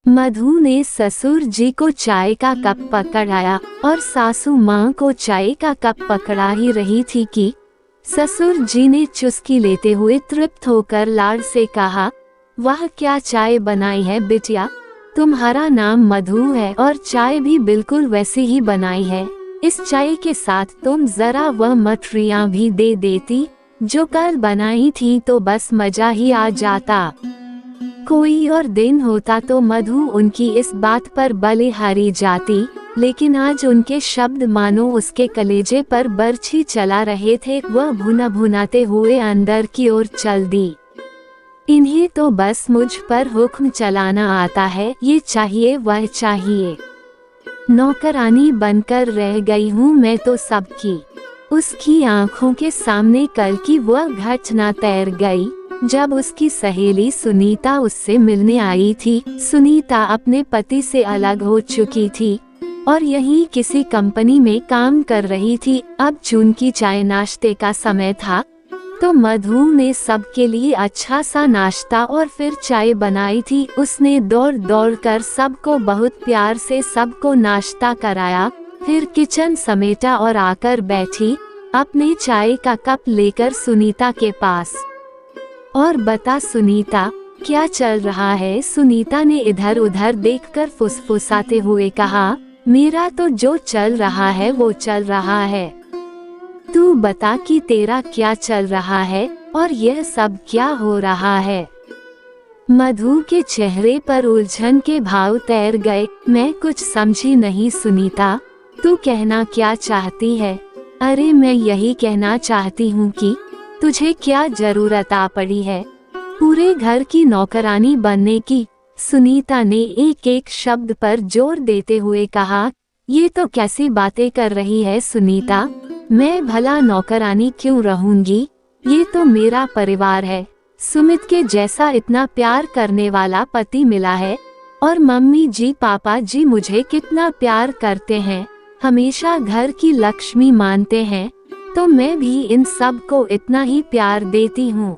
मधु ने ससुर जी को चाय का कप पकड़ाया और सासू माँ को चाय का कप पकड़ा ही रही थी कि ससुर जी ने चुस्की लेते हुए तृप्त होकर लाड़ से कहा, वाह क्या चाय बनाई है बिटिया, तुम्हारा नाम मधु है और चाय भी बिल्कुल वैसी ही बनाई है। इस चाय के साथ तुम जरा वह मठरियाँ भी दे देती जो कल बनाई थी तो बस मजा ही आ जाता। कोई और दिन होता तो मधु उनकी इस बात पर बलिहारी जाती, लेकिन आज उनके शब्द मानो उसके कलेजे पर बर्छी चला रहे थे। वह भुना भुनाते हुए अंदर की ओर चल दी। इन्हें तो बस मुझ पर हुक्म चलाना आता है, ये चाहिए वह चाहिए, नौकरानी बनकर रह गई हूँ मैं तो सबकी। उसकी आंखों के सामने कल की वह घटना तैर गई जब उसकी सहेली सुनीता उससे मिलने आई थी। सुनीता अपने पति से अलग हो चुकी थी और यहीं किसी कंपनी में काम कर रही थी। अब चूंकि चाय नाश्ते का समय था तो मधु ने सबके लिए अच्छा सा नाश्ता और फिर चाय बनाई थी। उसने दौड़ दौड़ कर सबको बहुत प्यार से सबको नाश्ता कराया, फिर किचन समेटा और आकर बैठी अपने चाय का कप लेकर सुनीता के पास। और बता सुनीता, क्या चल रहा है? सुनीता ने इधर उधर देखकर फुसफुसाते हुए कहा, मेरा तो जो चल रहा है वो चल रहा है, तू बता कि तेरा क्या चल रहा है और यह सब क्या हो रहा है? मधु के चेहरे पर उलझन के भाव तैर गए। मैं कुछ समझी नहीं सुनीता, तू कहना क्या चाहती है? अरे मैं यही कहना चाहती हूँ कि तुझे क्या जरूरत आ पड़ी है पूरे घर की नौकरानी बनने की? सुनीता ने एक एक शब्द पर जोर देते हुए कहा, ये तो कैसी बातें कर रही है सुनीता, मैं भला नौकरानी क्यों रहूंगी? ये तो मेरा परिवार है। सुमित के जैसा इतना प्यार करने वाला पति मिला है और मम्मी जी पापा जी मुझे कितना प्यार करते हैं, हमेशा घर की लक्ष्मी मानते हैं, तो मैं भी इन सब को इतना ही प्यार देती हूँ।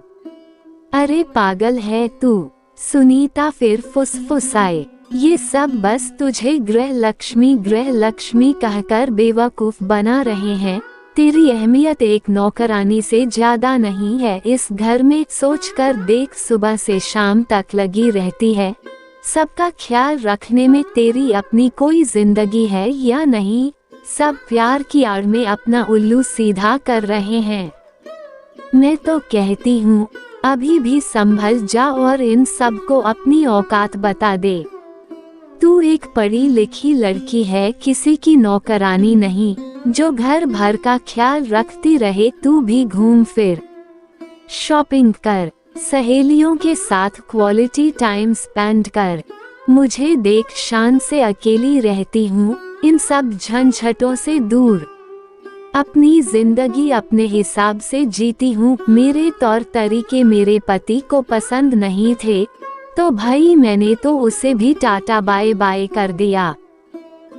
अरे पागल है तू, सुनीता फिर फुसफुसाए, ये सब बस तुझे गृह लक्ष्मी कहकर बेवकूफ बना रहे हैं। तेरी अहमियत एक नौकरानी से ज्यादा नहीं है इस घर में। सोच कर देख, सुबह से शाम तक लगी रहती है, सबका ख्याल रखने में तेरी अपनी कोई जिंदगी है या नहीं? सब प्यार की आड़ में अपना उल्लू सीधा कर रहे हैं। मैं तो कहती हूँ अभी भी संभल जा और इन सब को अपनी औकात बता दे। तू एक पढ़ी लिखी लड़की है, किसी की नौकरानी नहीं जो घर भर का ख्याल रखती रहे। तू भी घूम फिर, शॉपिंग कर, सहेलियों के साथ क्वालिटी टाइम स्पेंड कर। मुझे देख शान से अकेली रहती हूँ, इन सब झंझटों से दूर, अपनी जिंदगी अपने हिसाब से जीती हूँ। मेरे तौर तरीके मेरे पति को पसंद नहीं थे तो भाई मैंने तो उसे भी टाटा बाय बाय कर दिया।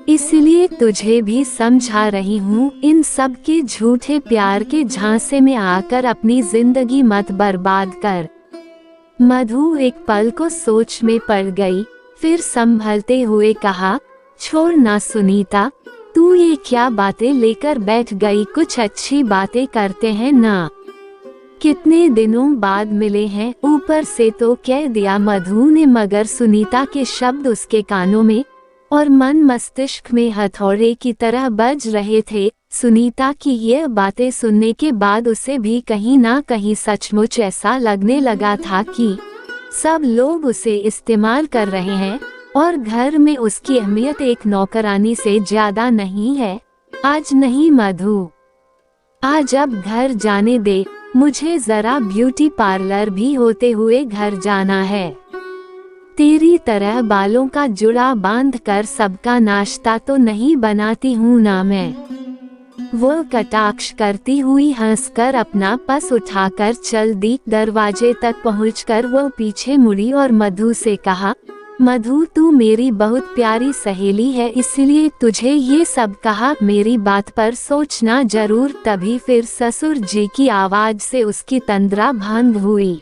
इसलिए तुझे भी समझा रही हूँ, इन सब के झूठे प्यार के झांसे में आकर अपनी जिंदगी मत बर्बाद कर। मधु एक पल को सोच में पड़ गई, फिर संभलते हुए कहा, छोड़ ना सुनीता, तू ये क्या बातें लेकर बैठ गई? कुछ अच्छी बातें करते हैं ना, कितने दिनों बाद मिले हैं, ऊपर से तो कह दिया मधु ने। मगर सुनीता के शब्द उसके कानों में और मन मस्तिष्क में हथौड़े की तरह बज रहे थे। सुनीता की ये बातें सुनने के बाद उसे भी कहीं ना कहीं सचमुच ऐसा लगने लगा था कि सब लोग उसे इस्तेमाल कर रहे हैं और घर में उसकी अहमियत एक नौकरानी से ज्यादा नहीं है। आज नहीं मधु, आज अब घर जाने दे, मुझे जरा ब्यूटी पार्लर भी होते हुए घर जाना है। तेरी तरह बालों का जुड़ा बांध कर सबका नाश्ता तो नहीं बनाती हूँ ना मैं। वो कटाक्ष करती हुई हंसकर अपना पस उठाकर चल दी। दरवाजे तक पहुंचकर वो पीछे मुड़ी और मधु से कहा, मधु तू मेरी बहुत प्यारी सहेली है इसलिए तुझे ये सब कहा, मेरी बात पर सोचना जरूर। तभी फिर ससुर जी की आवाज से उसकी तंद्रा भंग हुई।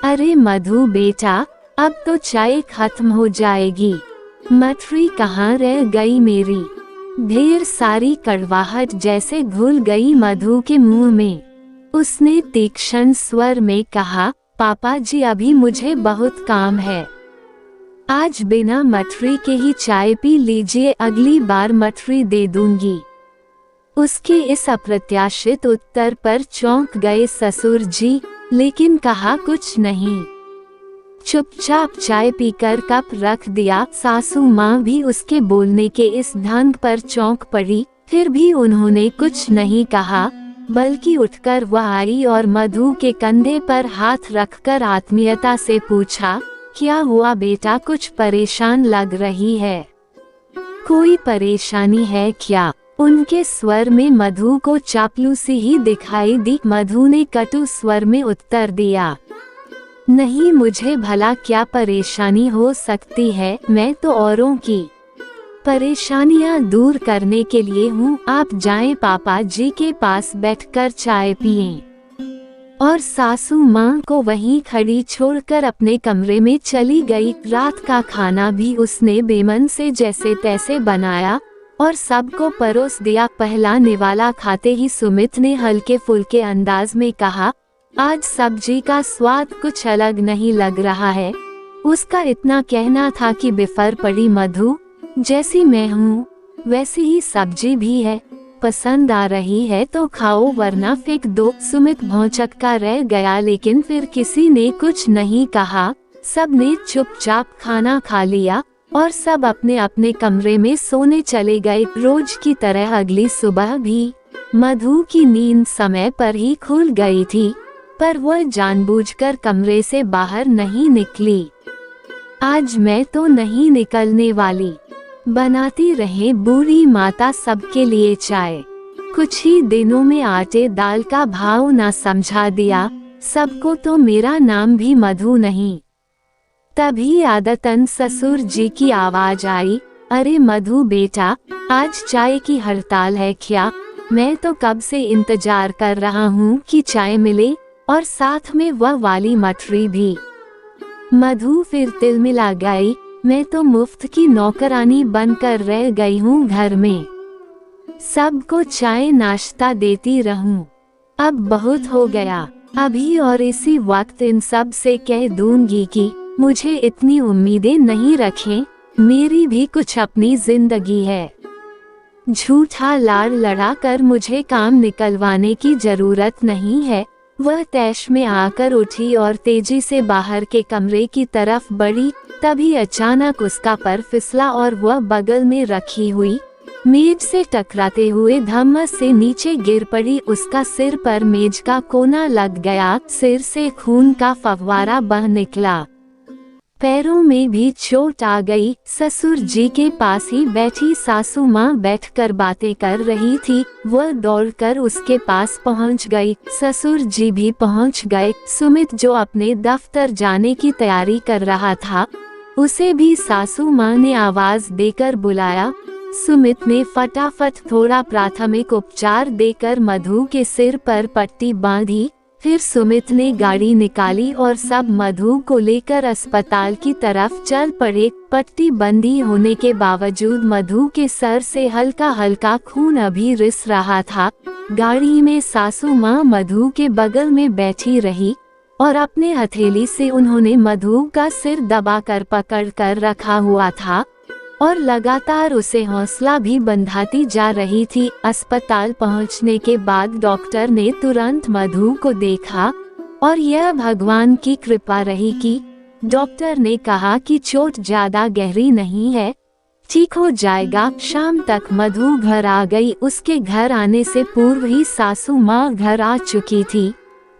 अरे मधु बेटा, अब तो चाय खत्म हो जाएगी। मठरी कहाँ रह गई मेरी? ढेर सारी कड़वाहट जैसे घुल गई मधु के मुंह में। उसने तीक्ष्ण स्वर में कहा, पापा जी अभी मुझे बहुत काम है, आज बिना मठरी के ही चाय पी लीजिए, अगली बार मठरी दे दूंगी। उसके इस अप्रत्याशित उत्तर पर चौंक गए ससुर जी, लेकिन कहा कुछ नहीं। चुपचाप चाय पीकर कप रख दिया। सासू माँ भी उसके बोलने के इस ढंग पर चौंक पड़ी, फिर भी उन्होंने कुछ नहीं कहा, बल्कि उठकर वह आई और मधु के कंधे पर हाथ रखकर आत्मीयता से पूछा, क्या हुआ बेटा, कुछ परेशान लग रही है? कोई परेशानी है क्या? उनके स्वर में मधु को चापलूसी ही दिखाई दी। मधु ने कटु स्वर में उत्तर दिया, नहीं, मुझे भला क्या परेशानी हो सकती है, मैं तो औरों की परेशानियां दूर करने के लिए हूँ। आप जाएं, पापा जी के पास बैठकर चाय पिएं। और सासू माँ को वहीं खड़ी छोड़कर अपने कमरे में चली गई। रात का खाना भी उसने बेमन से जैसे तैसे बनाया और सबको परोस दिया। पहला निवाला खाते ही सुमित ने हल्के फुल्के अंदाज में कहा, आज सब्जी का स्वाद कुछ अलग नहीं लग रहा है। उसका इतना कहना था कि बिफर पड़ी मधु, जैसी मैं हूँ वैसी ही सब्जी भी है, पसंद आ रही है तो खाओ वरना फेंक दो। सुमित भौंचक्का रह गया, लेकिन फिर किसी ने कुछ नहीं कहा। सब ने चुपचाप खाना खा लिया और सब अपने अपने कमरे में सोने चले गए। रोज की तरह अगली सुबह भी मधु की नींद समय पर ही खुल गई थी, पर वह जानबूझकर कमरे से बाहर नहीं निकली। आज मैं तो नहीं निकलने वाली, बनाती रहे बूढ़ी माता सबके लिए चाय। कुछ ही दिनों में आटे दाल का भाव न समझा दिया सबको, तो मेरा नाम भी मधु नहीं। तभी आदतन ससुर जी की आवाज आई, अरे मधु बेटा, आज चाय की हड़ताल है क्या? मैं तो कब से इंतजार कर रहा हूँ कि चाय मिले, और साथ में वह वाली मठरी भी। मधु फिर तिलमिला गई, मैं तो मुफ्त की नौकरानी बनकर रह गई हूँ घर में, सबको चाय नाश्ता देती रहूं। अब बहुत हो गया, अभी और इसी वक्त इन सब से कह दूंगी कि मुझे इतनी उम्मीदें नहीं रखें, मेरी भी कुछ अपनी जिंदगी है। झूठा लाड़ लड़ा कर मुझे काम निकलवाने की जरूरत नहीं है। वह तैश में आकर उठी और तेजी से बाहर के कमरे की तरफ बढ़ी। तभी अचानक उसका पर फिसला और वह बगल में रखी हुई मेज से टकराते हुए धम्मस से नीचे गिर पड़ी। उसका सिर पर मेज का कोना लग गया, सिर से खून का फव्वारा बह निकला, पैरों में भी चोट आ गई। ससुर जी के पास ही बैठी सासू माँ बैठकर बातें कर रही थी। वह दौड़कर उसके पास पहुँच गई। ससुर जी भी पहुँच गए। सुमित जो अपने दफ्तर जाने की तैयारी कर रहा था, उसे भी सासू माँ ने आवाज देकर बुलाया। सुमित ने फटाफट थोड़ा प्राथमिक उपचार देकर मधु के सिर पर पट्टी बांधी। फिर सुमित ने गाड़ी निकाली और सब मधु को लेकर अस्पताल की तरफ चल पड़े। पट्टी बंदी होने के बावजूद मधु के सर से हल्का हल्का खून अभी रिस रहा था। गाड़ी में सासू माँ मधु के बगल में बैठी रही और अपने हथेली से उन्होंने मधु का सिर दबाकर पकड़ कर रखा हुआ था और लगातार उसे हौसला भी बंधाती जा रही थी। अस्पताल पहुंचने के बाद डॉक्टर ने तुरंत मधु को देखा और यह भगवान की कृपा रही कि डॉक्टर ने कहा कि चोट ज्यादा गहरी नहीं है, ठीक हो जाएगा। शाम तक मधु घर आ गई। उसके घर आने से पूर्व ही सासू माँ घर आ चुकी थी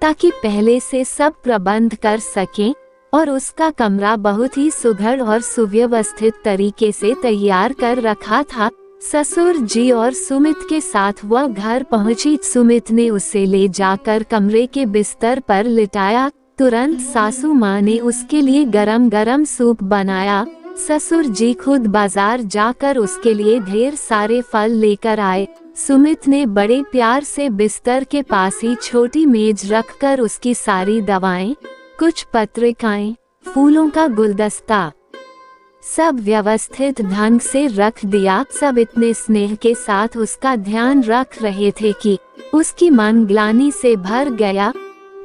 ताकि पहले से सब प्रबंध कर सकें और उसका कमरा बहुत ही सुघड़ और सुव्यवस्थित तरीके से तैयार कर रखा था। ससुर जी और सुमित के साथ वह घर पहुंची। सुमित ने उसे ले जाकर कमरे के बिस्तर पर लिटाया। तुरंत सासू माँ ने उसके लिए गरम गरम सूप बनाया। ससुर जी खुद बाजार जाकर उसके लिए ढेर सारे फल लेकर आए। सुमित ने बड़े प्यार से बिस्तर के पास ही छोटी मेज रखकर उसकी सारी दवाएं, कुछ पत्रिकाएं, फूलों का गुलदस्ता सब व्यवस्थित ढंग से रख दिया। सब इतने स्नेह के साथ उसका ध्यान रख रहे थे कि उसकी मन ग्लानि से भर गया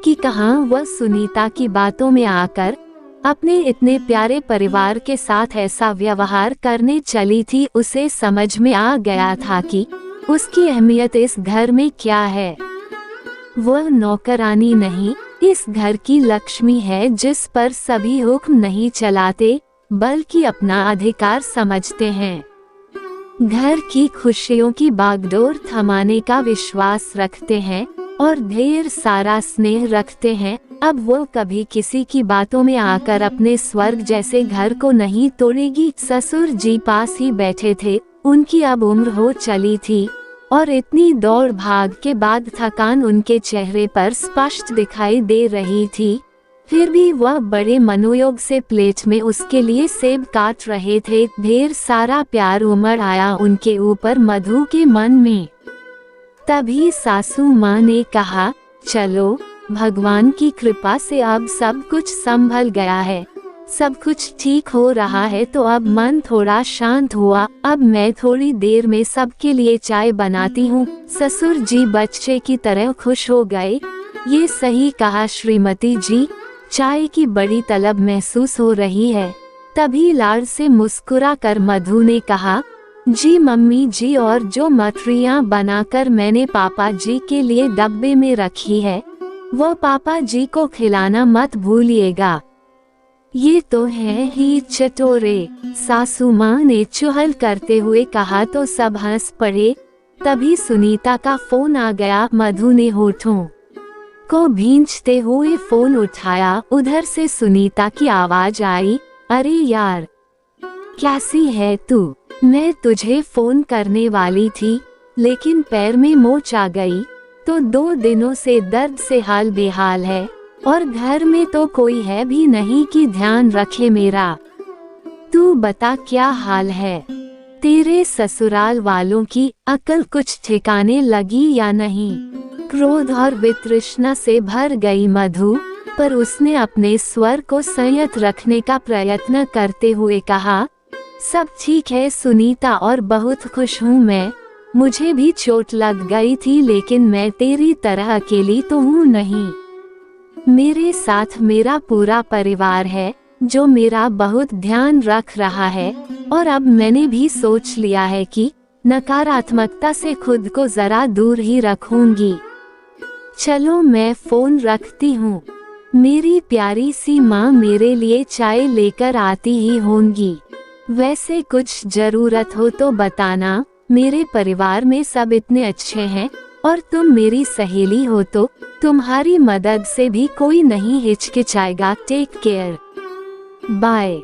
कि कहाँ वह सुनीता की बातों में आकर अपने इतने प्यारे परिवार के साथ ऐसा व्यवहार करने चली थी। उसे समझ में आ गया था कि उसकी अहमियत इस घर में क्या है। वह नौकरानी नहीं, इस घर की लक्ष्मी है जिस पर सभी हुक्म नहीं चलाते बल्कि अपना अधिकार समझते हैं। घर की खुशियों की बागडोर थमाने का विश्वास रखते हैं और ढेर सारा स्नेह रखते हैं। अब वो कभी किसी की बातों में आकर अपने स्वर्ग जैसे घर को नहीं तोड़ेगी। ससुर जी पास ही बैठे थे। उनकी अब उम्र हो चली थी और इतनी दौड़ भाग के बाद थकान उनके चेहरे पर स्पष्ट दिखाई दे रही थी। फिर भी वह बड़े मनोयोग से प्लेट में उसके लिए सेब काट रहे थे। ढेर सारा प्यार उमड़ आया उनके ऊपर मधु के मन में। तभी सासू माँ ने कहा, चलो भगवान की कृपा से अब सब कुछ संभल गया है, सब कुछ ठीक हो रहा है, तो अब मन थोड़ा शांत हुआ। अब मैं थोड़ी देर में सबके लिए चाय बनाती हूँ। ससुर जी बच्चे की तरह खुश हो गए। ये सही कहा श्रीमती जी, चाय की बड़ी तलब महसूस हो रही है। तभी लाड़ से मुस्कुरा कर मधु ने कहा, जी मम्मी जी, और जो मठरियाँ बनाकर मैंने पापा जी के लिए डब्बे में रखी है वो पापा जी को खिलाना मत भूलिएगा। ये तो है ही चटोरे, सासू माँ ने चुहल करते हुए कहा तो सब हंस पड़े। तभी सुनीता का फोन आ गया। मधु ने होठों को भींचते हुए फोन उठाया। उधर से सुनीता की आवाज आई, अरे यार कैसी है तू? मैं तुझे फोन करने वाली थी लेकिन पैर में मोच आ गई तो 2 दिनों से दर्द से हाल बेहाल है और घर में तो कोई है भी नहीं कि ध्यान रखे मेरा। तू बता क्या हाल है? तेरे ससुराल वालों की अकल कुछ ठिकाने लगी या नहीं? क्रोध और वितृष्णा से भर गई मधु, पर उसने अपने स्वर को संयत रखने का प्रयत्न करते हुए कहा, सब ठीक है सुनीता और बहुत खुश हूँ मैं। मुझे भी चोट लग गई थी लेकिन मैं तेरी तरह अकेली तो हूँ नहीं। मेरे साथ मेरा पूरा परिवार है जो मेरा बहुत ध्यान रख रहा है और अब मैंने भी सोच लिया है कि नकारात्मकता से खुद को जरा दूर ही रखूंगी। चलो मैं फोन रखती हूँ। मेरी प्यारी सी माँ मेरे लिए चाय लेकर आती ही होंगी। वैसे कुछ जरूरत हो तो बताना। मेरे परिवार में सब इतने अच्छे हैं और तुम मेरी सहेली हो तो तुम्हारी मदद से भी कोई नहीं हिचकिचाएगा। Take care, bye.